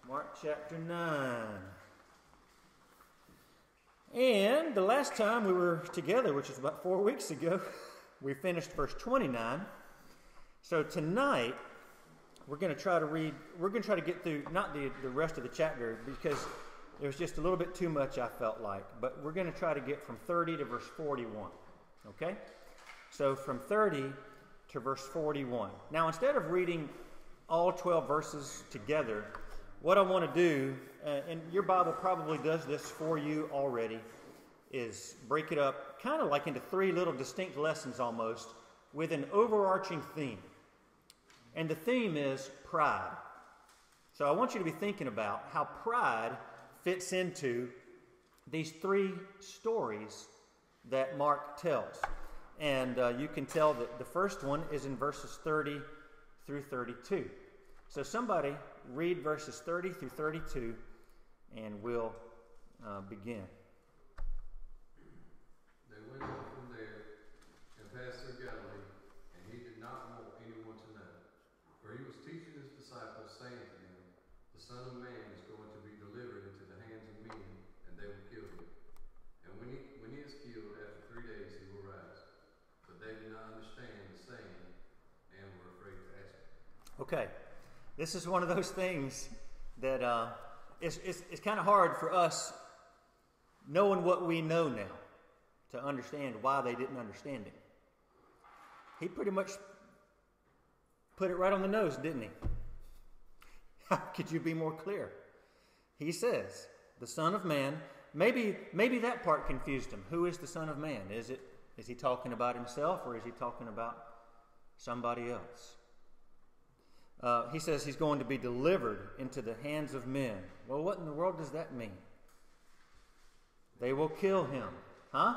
Mark chapter 9. And the last time we were together, which was about 4 weeks ago, we finished verse 29. So tonight, we're going to try to get through, not the rest of the chapter, because there's just a little bit too much, I felt like. But we're going to try to get from 30 to verse 41. Okay? So from 30 to verse 41. Now, instead of reading all 12 verses together, what I want to do, and your Bible probably does this for you already, is break it up kind of like into 3 little distinct lessons almost, with an overarching theme. And the theme is pride. So I want you to be thinking about how pride fits into these 3 stories that Mark tells. And you can tell that the first one is in verses 30 through 32. So somebody read verses 30 through 32, and we'll begin. They went on from there and passed through Galilee, and he did not want anyone to know. For he was teaching his disciples, saying to them, the Son of Man is going to be delivered into the hands of men, and they will kill him. And when he is killed, after 3 days he will rise. But they did not understand the saying, and were afraid to ask him. Okay. This is one of those things that it's kind of hard for us, knowing what we know now, to understand why they didn't understand him. He pretty much put it right on the nose, didn't he? How could you be more clear? He says, the Son of Man. Maybe that part confused him. Who is the Son of Man? Is he talking about himself, or is he talking about somebody else? He says he's going to be delivered into the hands of men. Well, what in the world does that mean? They will kill him. Huh?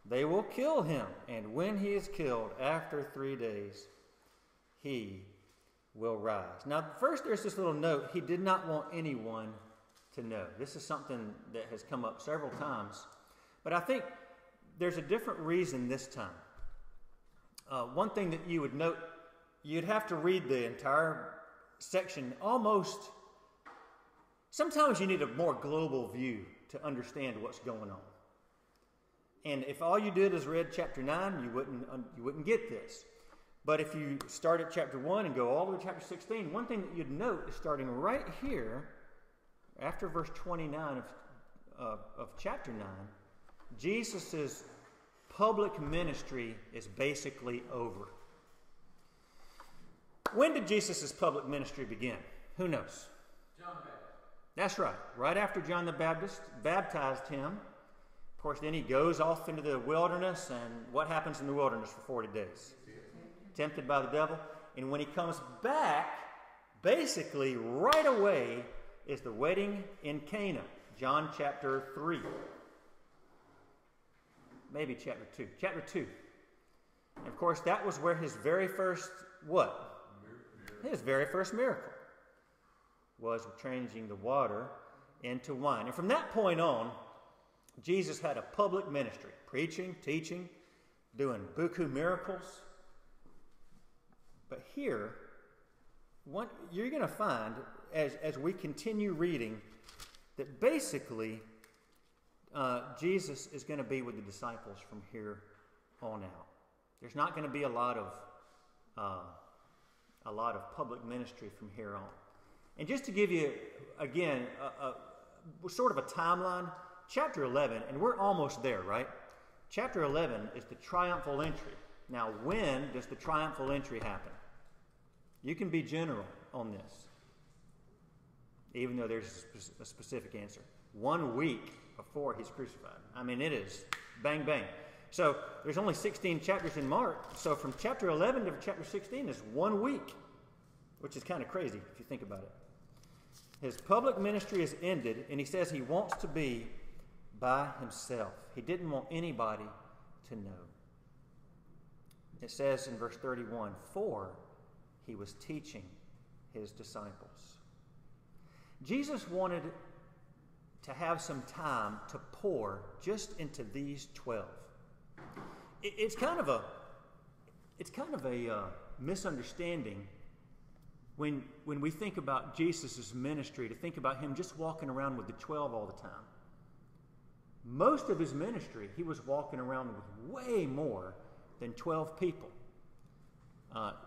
They will kill him. And when he is killed, after 3 days, he will rise. Now, first there's this little note. He did not want anyone to know. This is something that has come up several times. But I think there's a different reason this time. One thing that you would note, you'd have to read the entire section almost. Sometimes you need a more global view to understand what's going on. And if all you did is read chapter 9, you wouldn't get this. But if you start at chapter 1 and go all the way to chapter 16, one thing that you'd note is starting right here, after verse 29 of chapter 9, Jesus' public ministry is basically over. When did Jesus' public ministry begin? Who knows? John the Baptist. That's right. Right after John the Baptist baptized him. Of course, then he goes off into the wilderness, and what happens in the wilderness for 40 days? Tempted by the devil. And when he comes back, basically right away is the wedding in Cana. John chapter 3. Maybe chapter 2. Chapter 2. And of course, that was where his very first, what? His very first miracle was changing the water into wine. And from that point on, Jesus had a public ministry, preaching, teaching, doing buku miracles. But here, you're going to find, as we continue reading, that basically Jesus is going to be with the disciples from here on out. There's not going to be a lot of public ministry from here on. And just to give you, again, sort of a timeline, chapter 11, and we're almost there, right? Chapter 11 is the triumphal entry. Now, when does the triumphal entry happen? You can be general on this, even though there's a specific answer. 1 week before he's crucified. I mean, it is bang, bang. So there's only 16 chapters in Mark. So from chapter 11 to chapter 16 is 1 week, which is kind of crazy if you think about it. His public ministry is ended, and he says he wants to be by himself. He didn't want anybody to know. It says in verse 31, for he was teaching his disciples. Jesus wanted to have some time to pour just into these 12. It's kind of a misunderstanding when we think about Jesus' ministry, to think about him just walking around with the 12 all the time. Most of his ministry, he was walking around with way more than 12 people.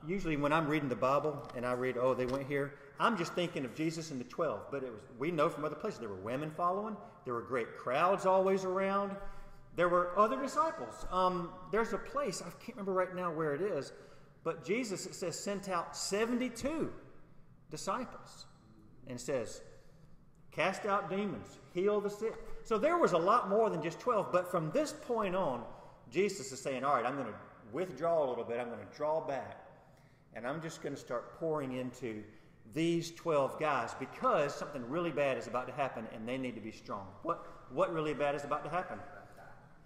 Usually when I'm reading the Bible and I read, oh, they went here, I'm just thinking of Jesus and the 12. But we know from other places there were women following. There were great crowds always around. There were other disciples. There's a place, I can't remember right now where it is, but Jesus, it says, sent out 72 disciples. And says, cast out demons, heal the sick. So there was a lot more than just 12. But from this point on, Jesus is saying, all right, I'm going to withdraw a little bit. I'm going to draw back. And I'm just going to start pouring into these 12 guys because something really bad is about to happen and they need to be strong. What really bad is about to happen?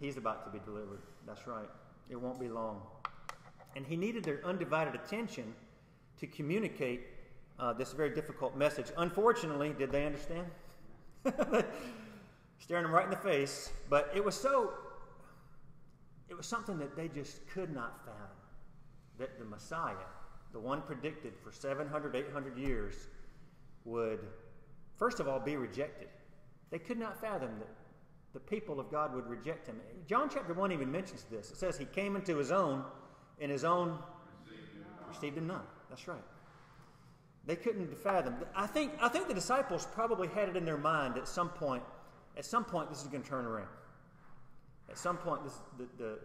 He's about to be delivered. That's right. It won't be long. And he needed their undivided attention to communicate this very difficult message. Unfortunately, did they understand? Staring them right in the face. But it was something that they just could not fathom. That the Messiah, the one predicted for 700, 800 years, would, first of all, be rejected. They could not fathom that the people of God would reject him. John chapter 1 even mentions this. It says he came into his own, and his own received him not. That's right. They couldn't fathom. I think the disciples probably had it in their mind at some point this is going to turn around. At some point, the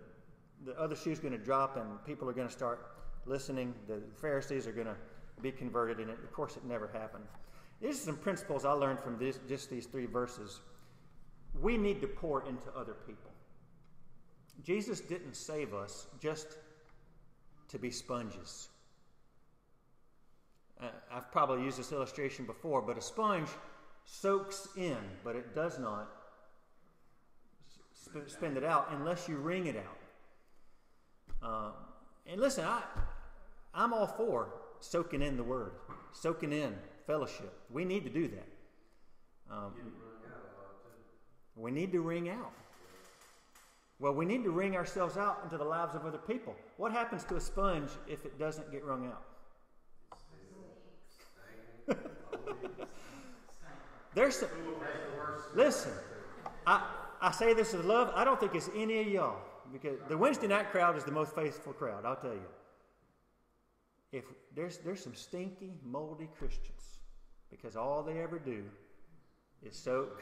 other shoe's going to drop and people are going to start listening. The Pharisees are going to be converted, and of course it never happened. These are some principles I learned from just these 3 verses. We need to pour into other people. Jesus didn't save us just to be sponges. I've probably used this illustration before, but a sponge soaks in, but it does not spend it out unless you wring it out. And listen, I'm all for soaking in the Word, soaking in fellowship. We need to do that. We need to wring out. Well, we need to wring ourselves out into the lives of other people. What happens to a sponge if it doesn't get wrung out? Listen, I say this with love. I don't think it's any of y'all, because the Wednesday night crowd is the most faithful crowd, I'll tell you. If there's some stinky, moldy Christians, because all they ever do is soak,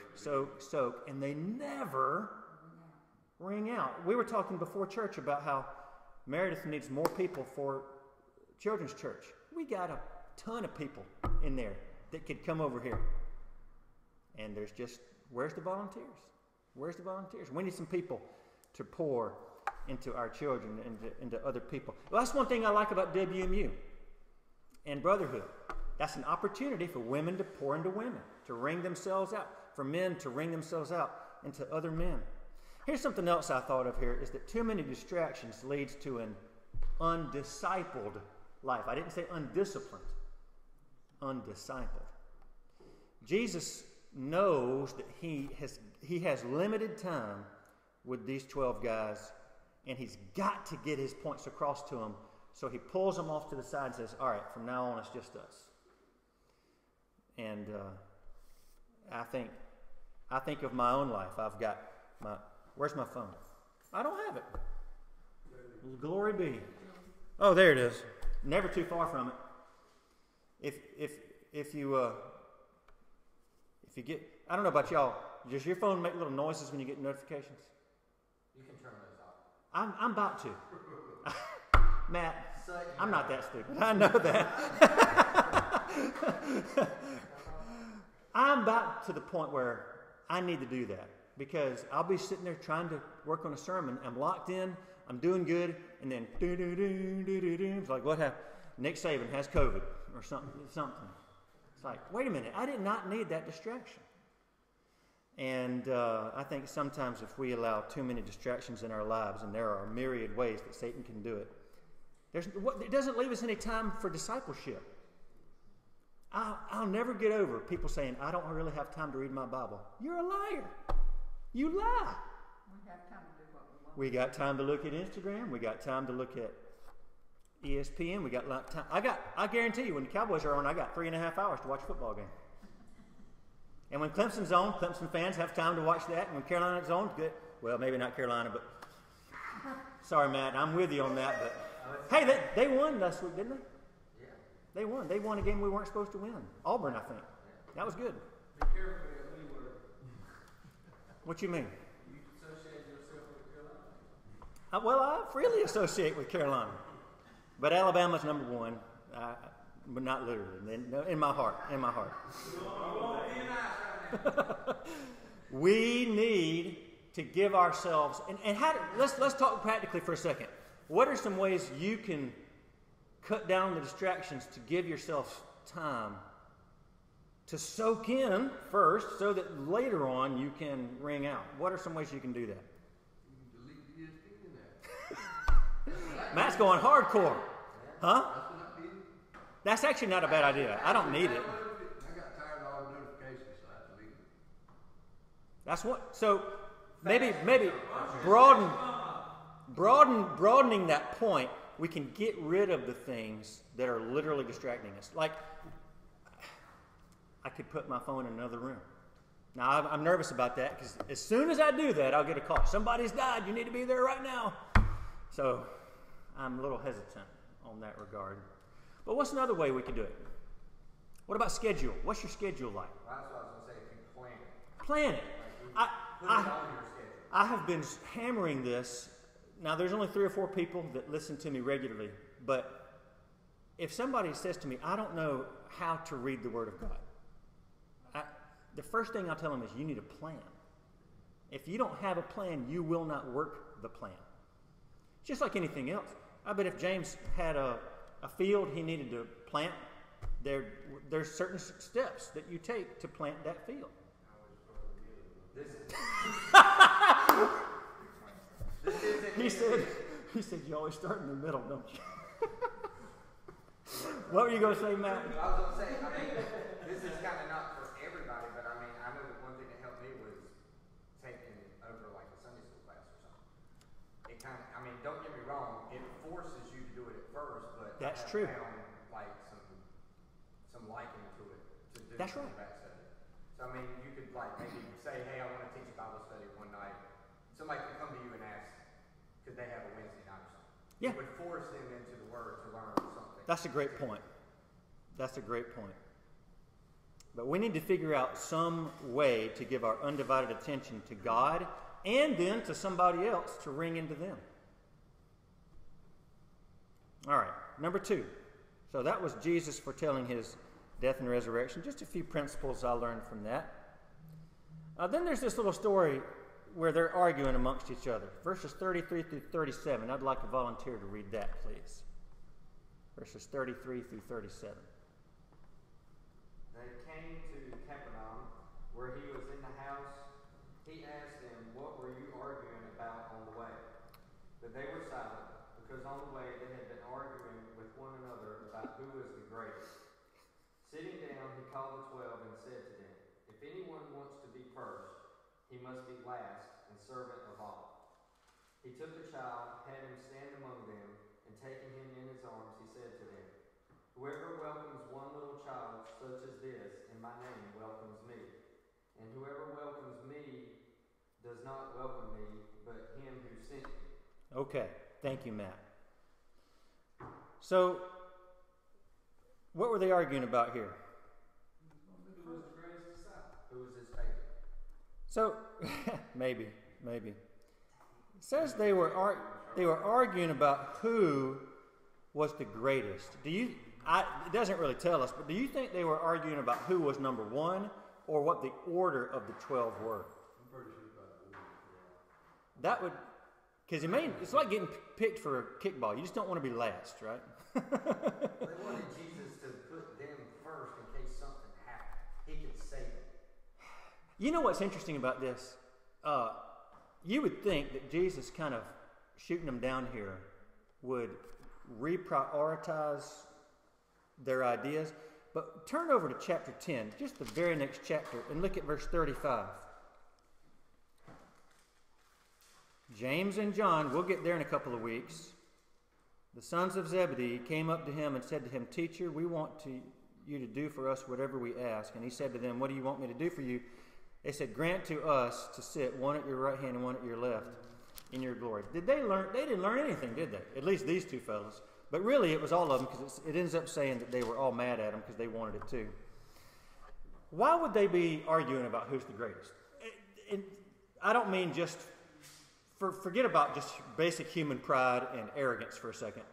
and they never wring out. We were talking before church about how Meredith needs more people for children's church. We got a ton of people in there that could come over here. And there's just, where's the volunteers? Where's the volunteers? We need some people to pour into our children and into other people. Well, that's one thing I like about WMU and Brotherhood. That's an opportunity for women to pour into women, to wring themselves out, for men to wring themselves out into other men. Here's something else I thought of here, is that too many distractions leads to an undiscipled life. I didn't say undisciplined. Undiscipled. Jesus knows that he has limited time with these 12 guys, and he's got to get his points across to them. So he pulls them off to the side and says, all right, from now on it's just us. And I think of my own life. I've got where's my phone? I don't have it. Glory be. Oh, there it is. Never too far from it. If you get, I don't know about y'all, does your phone make little noises when you get notifications? You can turn those off. I'm about to. Matt, I'm not that stupid. I know that. I'm about to the point where I need to do that, because I'll be sitting there trying to work on a sermon. I'm locked in. I'm doing good. And then, it's like, what happened? Nick Saban has COVID or something. It's like, wait a minute. I did not need that distraction. And I think sometimes if we allow too many distractions in our lives, and there are myriad ways that Satan can do it, it doesn't leave us any time for discipleship. I'll never get over people saying, I don't really have time to read my Bible. You're a liar. You lie. We have time to do what we want. We got time to look at Instagram. We got time to look at ESPN, we got a lot of time. I guarantee you, when the Cowboys are on, I got 3.5 hours to watch a football game. And when Clemson's on, Clemson fans have time to watch that. And when Carolina's on, good. Well, maybe not Carolina, but sorry, Matt, I'm with you on that. But hey, they won last week, didn't they? Yeah. They won. They won a game we weren't supposed to win. Auburn, I think. That was good. Be careful with that word. What you mean? You associate yourself with Carolina? Well, I freely associate with Carolina. But Alabama's number one, but not literally. In my heart. In my heart. We need to give ourselves, and let's talk practically for a second. What are some ways you can cut down the distractions to give yourself time to soak in first, so that later on you can ring out? What are some ways you can do that? You can delete the ESPN app. Matt's going hardcore. Huh? That's what I did. That's actually not a bad idea. I don't need it. I got tired of all the notifications, so I deleted it. That's what. So maybe broadening that point, we can get rid of the things that are literally distracting us. Like, I could put my phone in another room. Now, I'm nervous about that because as soon as I do that, I'll get a call. Somebody's died. You need to be there right now. So I'm a little hesitant on that regard. But what's another way we could do it? What about schedule? What's your schedule like? Well, that's what I was going to say. If you plan it. Plan it. Like put it on your schedule. I have been hammering this. Now, there's only 3 or 4 people that listen to me regularly. But if somebody says to me, I don't know how to read the Word of God, the first thing I'll tell them is you need a plan. If you don't have a plan, you will not work the plan. Just like anything else. I bet if James had a field he needed to plant, there's certain steps that you take to plant that field. He said you always start in the middle, don't you? What were you going to say, Matt? I was going to say, I mean, this is kind of not for everybody, but I mean, I know that one thing that helped me was taking over like a Sunday school class or something. It kind of, I mean, don't get me wrong, it forces you to do it at first, but That's I have true. found like some liking to it to do That's some right. back study. So I mean, you could like maybe say, hey, I want to teach a Bible study one night. Somebody could come to you and ask, could they have a Wednesday night or something? Yeah. It would force them into the Word to learn something. That's a great point. That's a great point. But we need to figure out some way to give our undivided attention to God and then to somebody else to ring into them. All right, number 2. So that was Jesus foretelling his death and resurrection. Just a few principles I learned from that. Then there's this little story where they're arguing amongst each other. Verses 33 through 37. I'd like a volunteer to read that, please. Verses 33 through 37. They came to Capernaum, where he was in the house. He asked them, what were you arguing about on the way? But they were silent, because on the way they had been arguing with one another about who was the greatest. Sitting down, he called the 12 and said to them, if anyone wants to be first, he must be last and servant of all. He took the child, had him stand among them, and taking him in his arms, he said to them, whoever welcomes one little child such as this in my name welcomes me. And whoever welcomes me does not welcome me, but him who sent me. Okay, thank you, Matt. So, what were they arguing about here? Who was the greatest disciple? Who was his favorite? So, maybe. It says they were arguing about who was the greatest. It doesn't really tell us, but do you think they were arguing about who was number 1 or what the order of the 12 were? I'm pretty sure about the order. That would, because it's like getting picked for a kickball. You just don't want to be last, right? They wanted Jesus to put them first in case something happened. He could save them. You know what's interesting about this? You would think that Jesus kind of shooting them down here would reprioritize their ideas. But turn over to chapter 10, just the very next chapter, and look at verse 35. James and John, we'll get there in a couple of weeks. the sons of Zebedee came up to him and said to him, Teacher, we want you to do for us whatever we ask. And he said to them, What do you want me to do for you? They said, Grant to us to sit, one at your right hand and one at your left, in your glory. Did they learn? They didn't learn anything, did they? At least these two fellows. But really, it was all of them, because it ends up saying that they were all mad at him because they wanted it too. Why would they be arguing about who's the greatest? I don't mean just, forget about just basic human pride and arrogance for a second.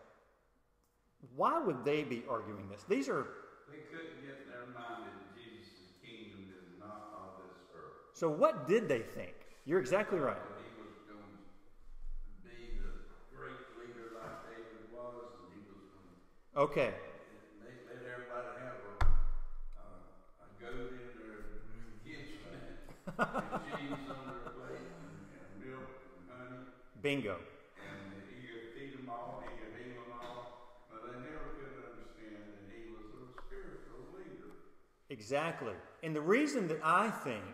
Why would they be arguing this? These are... They couldn't get their mind that Jesus' kingdom is not of this earth. So what did they think? You're exactly right. He was going to be the great leader like David was, and he was going to... Okay. They let everybody have a goat in their kitchen and cheese on their plate and milk and honey. Bingo. And he could feed them all, he could heal them all, but they never could understand that he was a spiritual leader. Exactly. And the reason that I think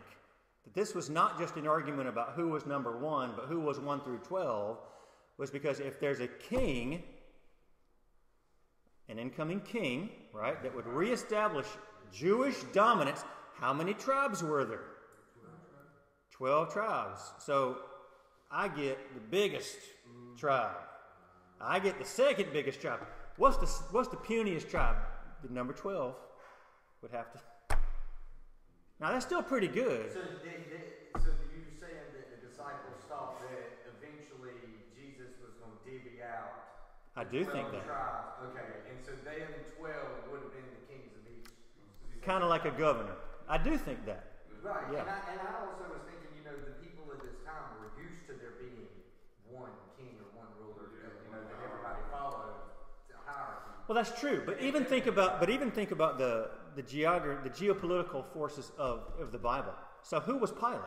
that this was not just an argument about who was number 1, but who was 1 through 12, was because if there's a king, an incoming king, right, that would reestablish Jewish dominance, how many tribes were there? 12 tribes. So I get the biggest tribe. I get the second biggest tribe. What's the puniest tribe? The number 12 would have to. Now that's still pretty good. So you're saying that the disciples thought that eventually Jesus was going to divvy out I do think 12 that. tribes. Okay, and so they and 12 would have been the kings of each. Kind of like a governor. I do think that. Right, Yeah. and I also was thinking, the people at this time were used to there being one king or one ruler, that everybody followed the hierarchy. Well, that's true. But even think about the geopolitical forces of the Bible. So who was Pilate?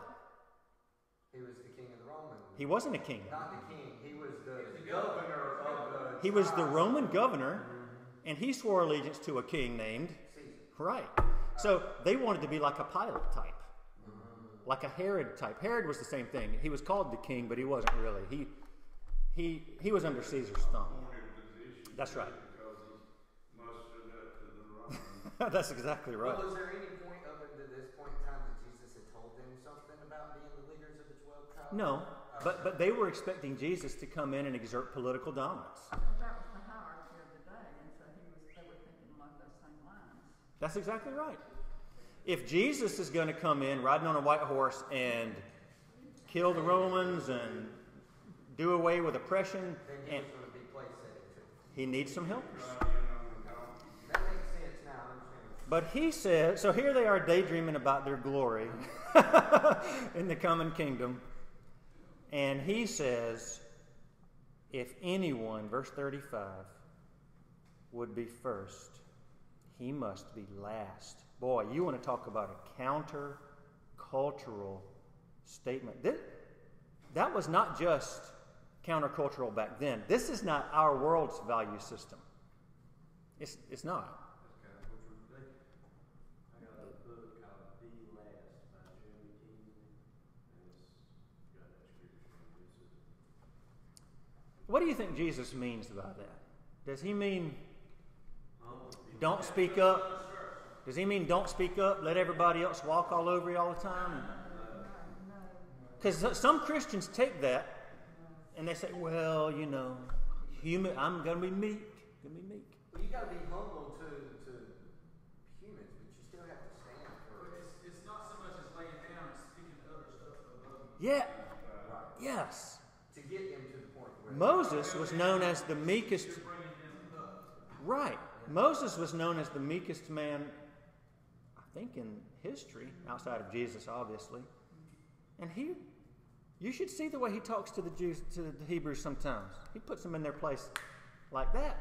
He was the king of the Romans. He wasn't a king. Not the king. He was the governor of the He was the tribe. Roman governor, and he swore allegiance to a king named Caesar. Right. So they wanted to be like a Pilate type, like a Herod type. Herod was the same thing. He was called the king, but he wasn't really. He was under Caesar's thumb. That's right. Because he mustered up to the Romans. That's exactly right. Well, was there any point up until this point in time that Jesus had told them something about being the leaders of the 12 tribes? No, but they were expecting Jesus to come in and exert political dominance. That was the hierarchy of the day, and so they were thinking along those same lines. That's exactly right. If Jesus is going to come in riding on a white horse and kill the Romans and do away with oppression, Then he and was going to be place setting too. he needs some helpers. That makes sense now. I understand. But he said, so here they are daydreaming about their glory in the coming kingdom. And he says, if anyone, verse 35, would be first, he must be last. Boy, you want to talk about a counter-cultural statement. That was not just countercultural back then. This is not our world's value system. It's not. I got a book called Be Last by Joey Kingsley, and it's got that scripture. What do you think Jesus means by that? Does he mean don't speak up? Does he mean don't speak up, let everybody else walk all over you all the time? Because some Christians take that and they say, well, I'm going to be meek. Well, you got to be humble to humans, but you still have to stand for it. It's not so much as laying down, it's speaking other stuff above. Yeah. Yes. To get them to the point where Moses was known as the meekest. Right. Moses was known as the meekest man, I think, in history, outside of Jesus, obviously. And you should see the way he talks to the Jews, to the Hebrews sometimes. He puts them in their place like that.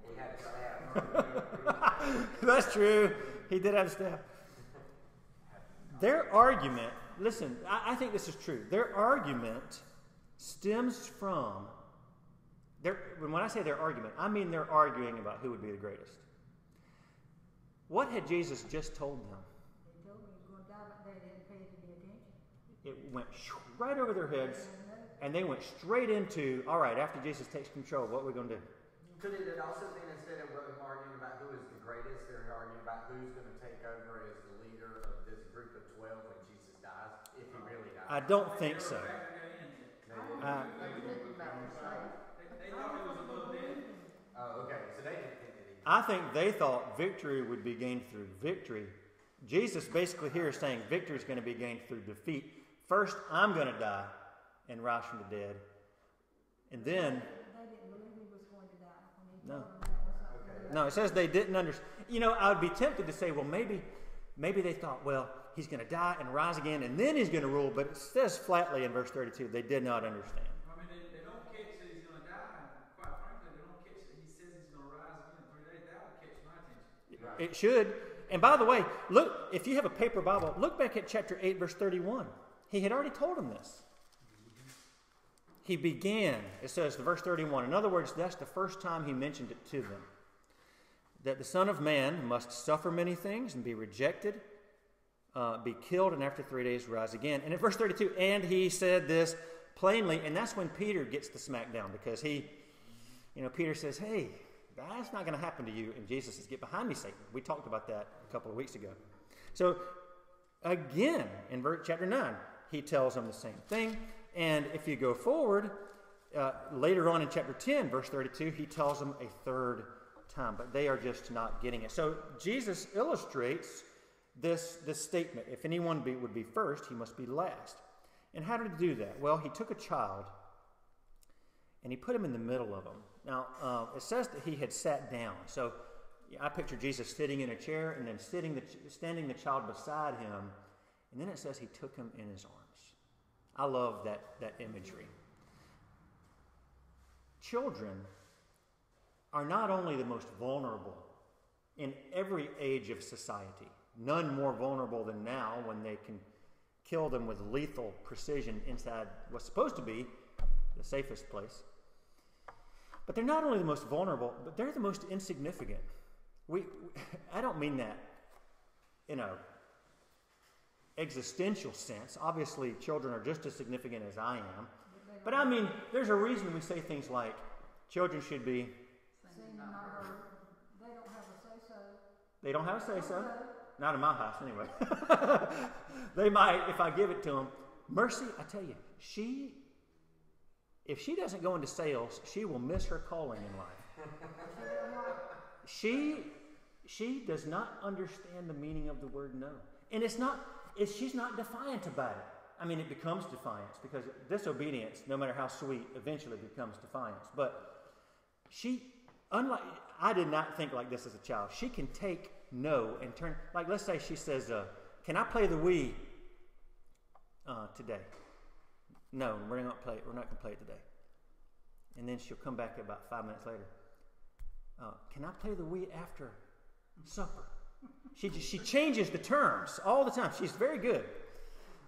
he had a staff. That's true. He did have a staff. Their argument, listen, I think this is true. Their argument stems from, when I say their argument, I mean they're arguing about who would be the greatest. What had Jesus just told them? They told me he was going to die, but they didn't pay any attention. It went right over their heads. And another And they went straight into, all right, after Jesus takes control, what are we going to do? Could it also be, instead of arguing about who is the greatest, they're arguing about who's going to take over as the leader of this group of 12 when Jesus dies, if he really dies? I don't think so. They thought it was above death. Oh, okay. So they didn't think that he. I think they thought victory would be gained through victory. Jesus basically here is saying victory is going to be gained through defeat. First, I'm going to die and rise from the dead. And then... They didn't believe he was going to die when he No. told them that was not going to No, it says they didn't understand. You know, I would be tempted to say, well, maybe they thought, well, he's going to die and rise again, and then he's going to rule. But it says flatly in verse 32, they did not understand. I mean, they don't catch that he's going to die. Quite frankly, they don't catch that he says he's going to rise again in 3 days. That would catch my attention. It should. And by the way, look, if you have a paper Bible, look back at chapter 8, verse 31. He had already told them this. He began, it says, verse 31. In other words, that's the first time he mentioned it to them. That the Son of Man must suffer many things and be rejected, be killed, and after 3 days rise again. And in verse 32, and he said this plainly, and that's when Peter gets the smackdown, because Peter says, hey, that's not going to happen to you. And Jesus says, get behind me, Satan. We talked about that a couple of weeks ago. So, again, in chapter 9, he tells them the same thing. And if you go forward, later on in chapter 10, verse 32, he tells them a third time. But they are just not getting it. So Jesus illustrates this statement. If anyone would be first, he must be last. And how did he do that? Well, he took a child and he put him in the middle of them. Now, it says that he had sat down. So I picture Jesus sitting in a chair and then standing the child beside him. And then it says he took him in his arms. I love that imagery. Children are not only the most vulnerable in every age of society, none more vulnerable than now when they can kill them with lethal precision inside what's supposed to be the safest place. But they're not only the most vulnerable, but they're the most insignificant. I don't mean that in a existential sense. Obviously, children are just as significant as I am. But I mean, there's a reason we say things like children should be... Seen, not heard. They don't have a say-so. They don't have a say-so. Not in my house, anyway. They might, if I give it to them. Mercy, I tell you, if she doesn't go into sales, she will miss her calling in life. She does not understand the meaning of the word no. And she's not defiant about it. I mean, it becomes defiance because disobedience, no matter how sweet, eventually becomes defiance. But I did not think like this as a child. She can take no and turn, like let's say she says, can I play the Wii today? No, we're not going to play it today. And then she'll come back about 5 minutes later. Can I play the Wii after supper? She changes the terms all the time. She's very good.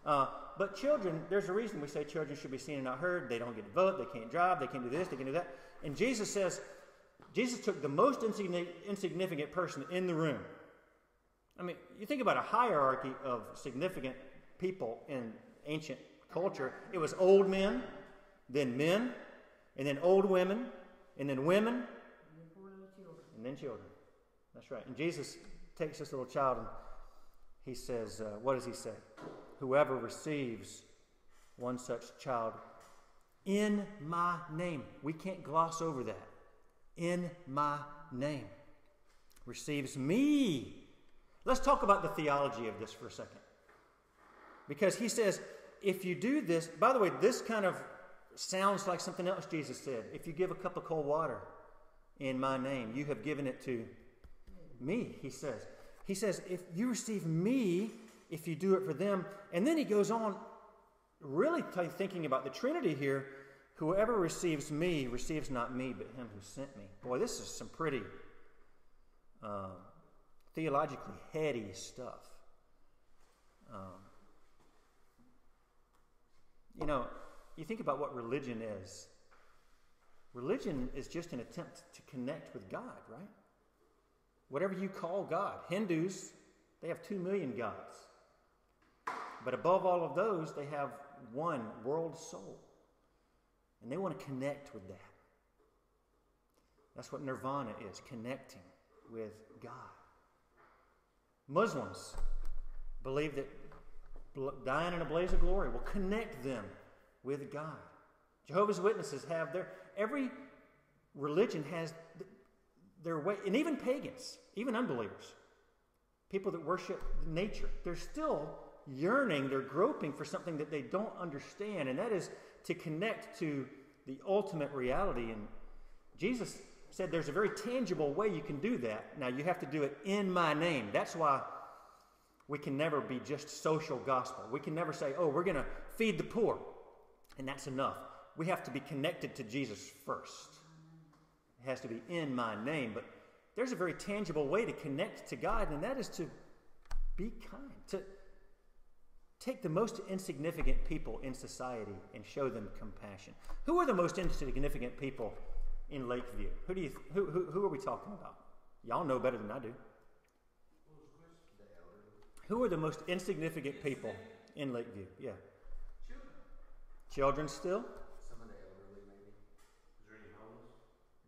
But children, there's a reason we say children should be seen and not heard. They don't get to vote. They can't drive. They can't do this. They can't do that. And Jesus took the most insignificant person in the room. I mean, you think about a hierarchy of significant people in ancient culture. It was old men, and then old women, and then women, and then children. That's right. And Jesus takes this little child and he says, what does he say? Whoever receives one such child in my name. We can't gloss over that. In my name. Receives me. Let's talk about the theology of this for a second. Because he says, if you do this, by the way, this kind of sounds like something else Jesus said. If you give a cup of cold water in my name, you have given it to me, he says. He says, if you receive me, if you do it for them. And then he goes on really thinking about the Trinity here. Whoever receives me receives not me, but him who sent me. Boy, this is some pretty theologically heady stuff. You think about what religion is. Religion is just an attempt to connect with God, right? Whatever you call God. Hindus, they have 2 million gods. But above all of those, they have one world soul. And they want to connect with that. That's what nirvana is, connecting with God. Muslims believe that dying in a blaze of glory will connect them with God. Jehovah's Witnesses have every religion has their way, and even pagans, even unbelievers, people that worship nature, they're still yearning, they're groping for something that they don't understand, and that is to connect to the ultimate reality. And Jesus said there's a very tangible way you can do that. Now, you have to do it in my name. That's why we can never be just social gospel. We can never say, oh, we're going to feed the poor, and that's enough. We have to be connected to Jesus first. It has to be in my name. But there's a very tangible way to connect to God, and that is to be kind, to take the most insignificant people in society and show them compassion. Who are the most insignificant people in Lakeview? Who are we talking about? Y'all know better than I do. Who are the most insignificant people in Lakeview? Yeah. Children. Children still? Some of the elderly, maybe. Is there any homeless?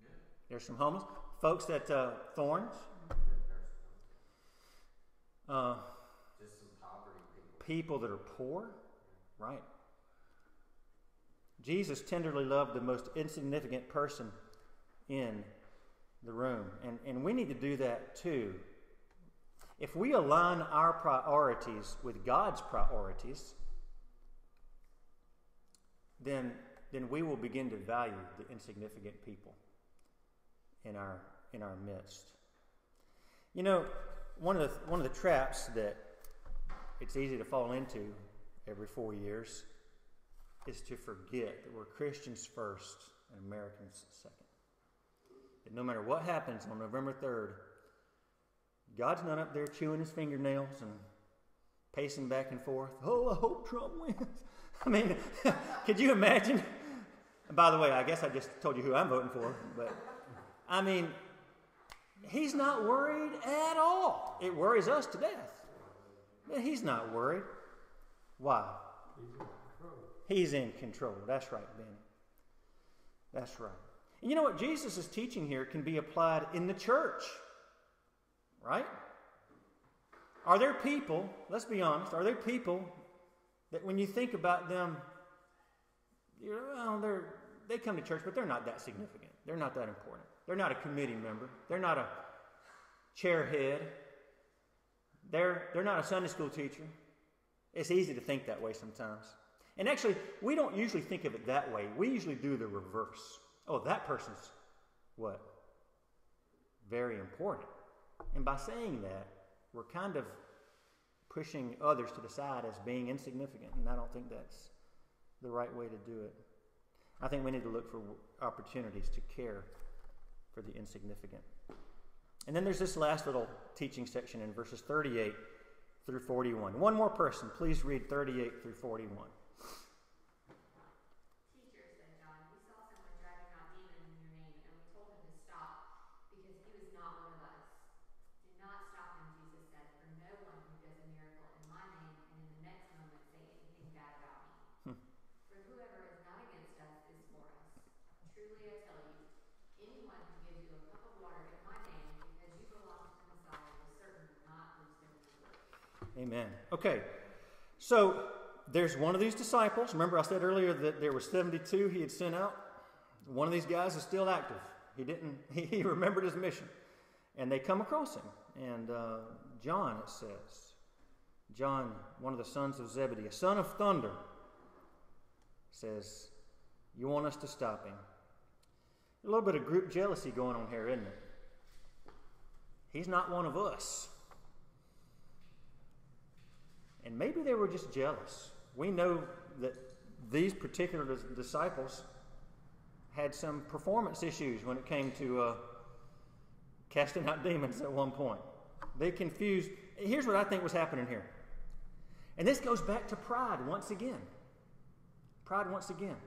Yeah. There's some homeless. Folks at Thorns. Just some poverty people. People that are poor. Right. Jesus tenderly loved the most insignificant person in the room. And we need to do that too. If we align our priorities with God's priorities, then we will begin to value the insignificant people in our midst. You know, one of the traps that it's easy to fall into every 4 years is to forget that we're Christians first and Americans second. That no matter what happens on November 3rd, God's not up there chewing his fingernails and pacing back and forth. Oh, I hope Trump wins. I mean, could you imagine? And by the way, I guess I just told you who I'm voting for. But, I mean, he's not worried at all. It worries us to death. But he's not worried. Why? He's in control. That's right, Benny. That's right. And you know what? Jesus' teaching here can be applied in the church. Right? Are there people, let's be honest, are there people that when you think about them, they come to church, but they're not that significant. They're not that important. They're not a committee member. They're not a chairhead. They're not a Sunday school teacher. It's easy to think that way sometimes. And actually, we don't usually think of it that way. We usually do the reverse. Oh, that person's what? Very important. And by saying that, we're kind of pushing others to the side as being insignificant, and I don't think that's the right way to do it. I think we need to look for opportunities to care for the insignificant. And then there's this last little teaching section in verses 38 through 41. One more person, please read 38 through 41. Amen. Okay, so there's one of these disciples. Remember I said earlier that there were 72 he had sent out? One of these guys is still active. He remembered his mission. And they come across him. And John, it says, John, one of the sons of Zebedee, a son of thunder, says, you want us to stop him? A little bit of group jealousy going on here, isn't it? He's not one of us. And maybe they were just jealous. We know that these particular disciples had some performance issues when it came to casting out demons at one point. They confused. Here's what I think was happening here. And this goes back to pride once again. Pride once again.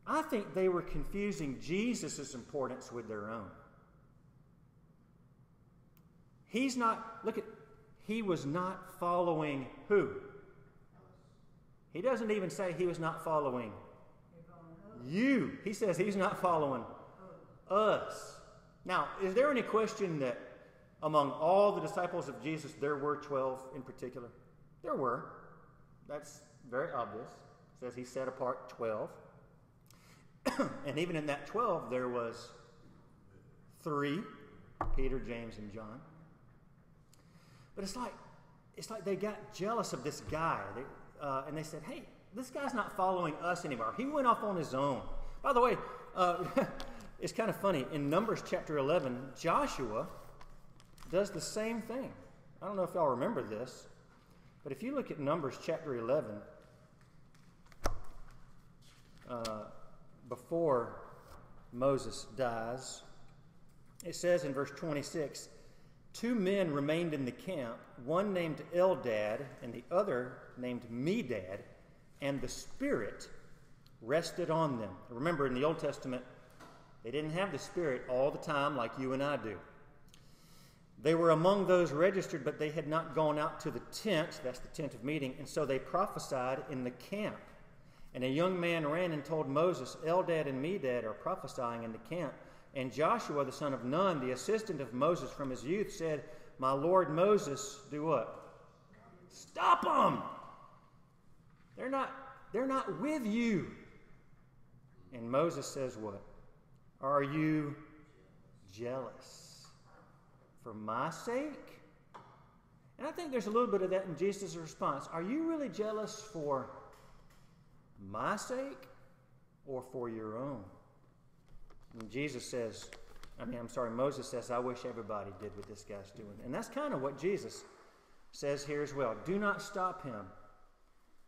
I think they were confusing Jesus' importance with their own. He was not following who? He doesn't even say he was not following you. He says he's not following us. Now, is there any question that among all the disciples of Jesus, there were 12 in particular? There were. That's very obvious. It says he set apart 12. And even in that 12, there was 3, Peter, James, and John. But it's like they got jealous of this guy. And they said, hey, this guy's not following us anymore. He went off on his own. By the way, it's kind of funny. In Numbers chapter 11, Joshua does the same thing. I don't know if y'all remember this, but if you look at Numbers chapter 11, before Moses dies, it says in verse 26, 2 men remained in the camp, one named Eldad and the other named Medad, and the Spirit rested on them. Remember, in the Old Testament, they didn't have the Spirit all the time like you and I do. They were among those registered, but they had not gone out to the tent, that's the tent of meeting, and so they prophesied in the camp. And a young man ran and told Moses, Eldad and Medad are prophesying in the camp. And Joshua, the son of Nun, the assistant of Moses from his youth, said, my Lord Moses, do what? Stop them! They're not with you. And Moses says what? Are you jealous for my sake? And I think there's a little bit of that in Jesus' response. Are you really jealous for my sake or for your own? And Moses says, I wish everybody did what this guy's doing. And that's kind of what Jesus says here as well. Do not stop him,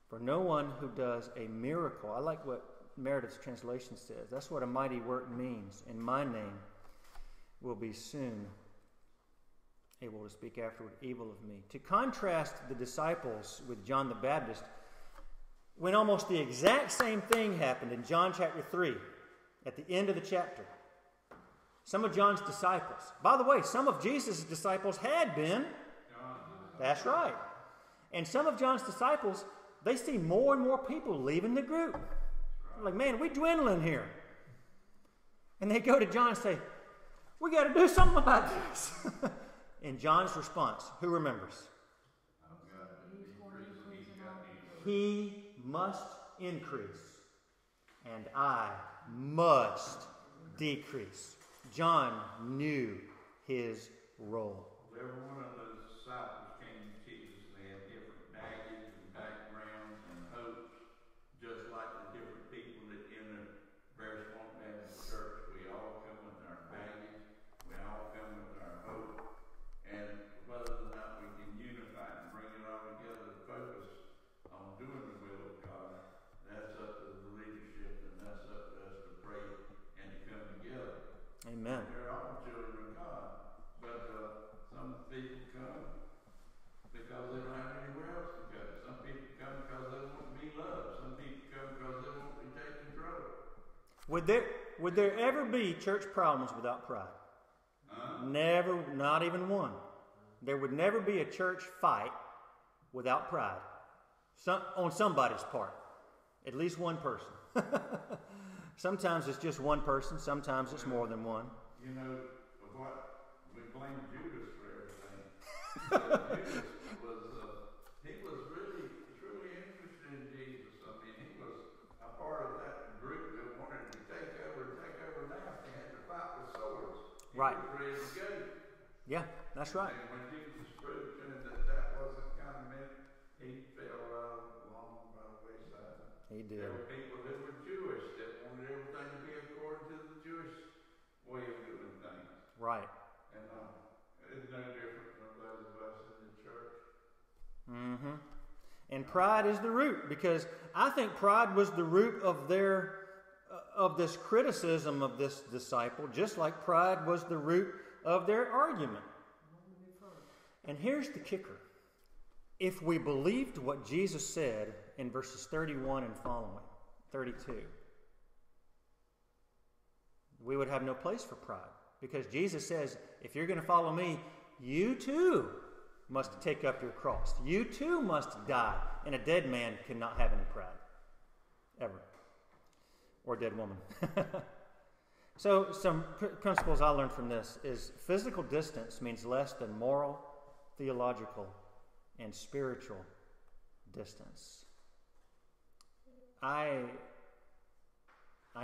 for no one who does a miracle. I like what Meredith's translation says. That's what a mighty work means. In my name will be soon able to speak afterward evil of me. To contrast the disciples with John the Baptist, when almost the exact same thing happened in John chapter 3, at the end of the chapter. Some of John's disciples, by the way, some of Jesus' disciples had been. That's right. And some of John's disciples, they see more and more people leaving the group. They're like, man, we're dwindling here. And they go to John and say, we got to do something about this. And John's response, who remembers? He must increase, and I must decrease. John knew his role. Every one of those disciples came to Jesus. They had different baggage and backgrounds and hopes, just like the different people that in the Bear Swamp Baptist Church. We all come with our baggage. We all come with our hope. And whether or not we can unify and bring it all together to focus on doing the will of God, that's up to the leadership, and that's up to us to pray and to come together. Amen. They're all children of God, but some people come because they don't have anywhere else to go. Some people come because they want to be loved. Some people come because they want to be taken control. Would there ever be church problems without pride? Never, not even one. There would never be a church fight without pride. On somebody's part. At least one person. Sometimes it's just one person. Sometimes it's more than one. You know, what we blame Judas for everything. Judas he was really, truly interested in Jesus. I mean, he was a part of that group that wanted to take over now. They had to fight with swords. He Right. was ready to go. Yeah, that's right. And when Jesus proved to him that wasn't kind of meant, he fell along by the wayside. He did. There were people that were Jewish that wanted everything to be according to the Jewish way of doing things. Right. And it's no different from those of us in the church. Mm-hmm. And pride is the root, because I think pride was the root of this criticism of this disciple, just like pride was the root of their argument. And here's the kicker. If we believed what Jesus said in verses 31 and following, 32, we would have no place for pride. Because Jesus says, if you're going to follow me, you too must take up your cross. You too must die. And a dead man cannot have any pride. Ever. or dead woman. So some principles I learned from this is physical distance means less than moral, theological, and spiritual distance. I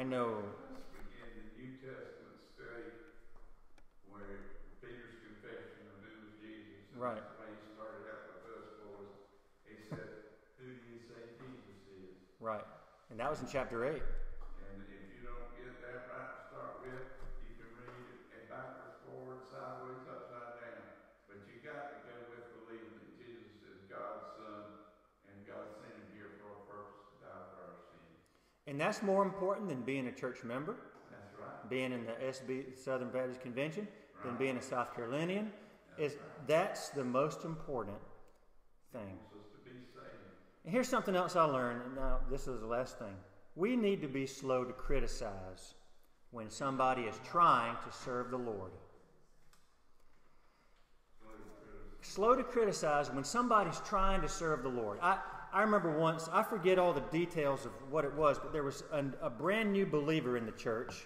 know. In the New Testament study where Peter's confession of who was Jesus, and Right. the way he started out with us was, he said, "Who do you say Jesus is?" Right. And that was in chapter 8. And if you don't get that right to start with, you can read it backwards, forward, sideways, upside down. But you got to go with believing that Jesus is God's Son and God sent him here for a purpose to die for our sins. And that's more important than being a church member, That's right. being in the SB, Southern Baptist Convention, than Right. being a South Carolinian. That's the most important thing. He wants us to be saved. And here's something else I learned, and now this is the last thing. We need to be slow to criticize when somebody is trying to serve the Lord. Slow to criticize when somebody's trying to serve the Lord. I remember once, I forget all the details of what it was, but there was a brand new believer in the church,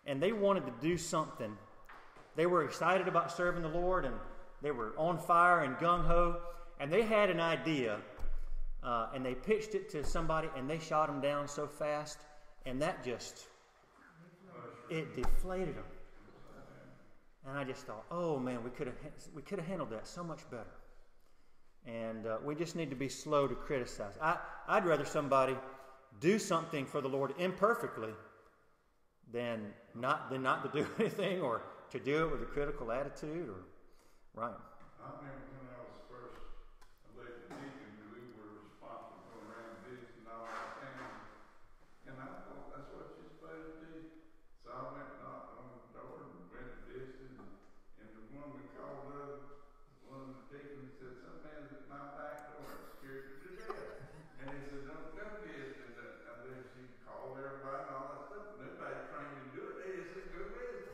and they wanted to do something. They were excited about serving the Lord, and they were on fire and gung-ho, and they had an idea, and they pitched it to somebody, and they shot him down so fast, and that just, it deflated them. And I just thought, oh man, we could have handled that so much better. And we just need to be slow to criticize. I'd rather somebody do something for the Lord imperfectly than not to do anything, or to do it with a critical attitude, or right. I remember when I was first elected deacon, we were responsible for going around visiting all our towns. And I thought that's what you're supposed to do. So I went and knocked on the door and went and visited. And the woman called up, one of the deacons, said, "Some man's at my back door and scared me to death." And he said, "Don't come visit." And then she called everybody and all that stuff. Nobody trained me to do it. They just said, "Go visit."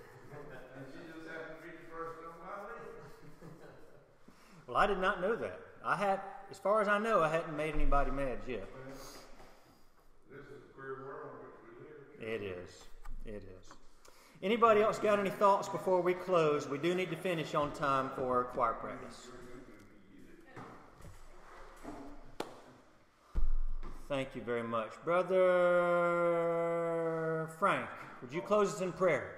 And she just happened to be the first on my list. Well, I did not know that. As far as I know, I hadn't made anybody mad yet. Well, this is the queer world in which we live. It is. It is. Anybody else got any thoughts before we close? We do need to finish on time for our choir practice. Thank you very much. Brother Frank, would you close us in prayer?